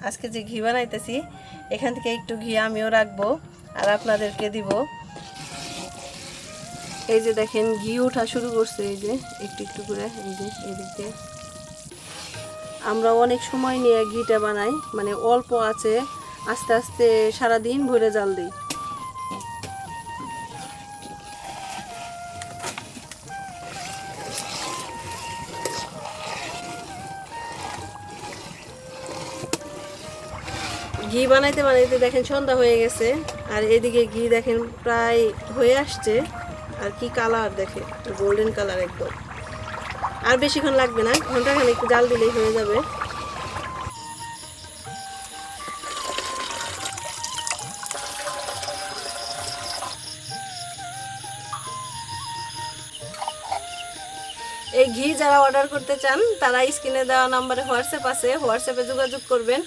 আজকে যে ঘি বানাইতেছি এখান থেকে একটু ঘি আমিও রাখবো আর আপনাদেরকে দিব। এই যে দেখেন ঘি ওঠা শুরু করছে, এই যে একটু একটু করে, এই যে এদিকে আমরা অনেক সময় নিয়ে ঘিটা বানাই, মানে অল্প আছে, আস্তে আস্তে সারাদিন ভরে জাল দিই। ঘি বানাইতে বানাইতে দেখেন সন্ধ্যা হয়ে গেছে, আর এদিকে ঘি দেখেন প্রায় হয়ে আসছে। আর কি কালার দেখে, গোল্ডেন কালার একদম। আর বেশিক্ষণ লাগবে না, ঘন্টাখানেক একটু জাল দিলেই হয়ে যাবে। এই ঘি যারা অর্ডার করতে চান তারা স্ক্রিনে দেওয়া নাম্বারে হোয়াটসঅ্যাপ আছে, হোয়াটসঅ্যাপে যোগাযোগ করবেন।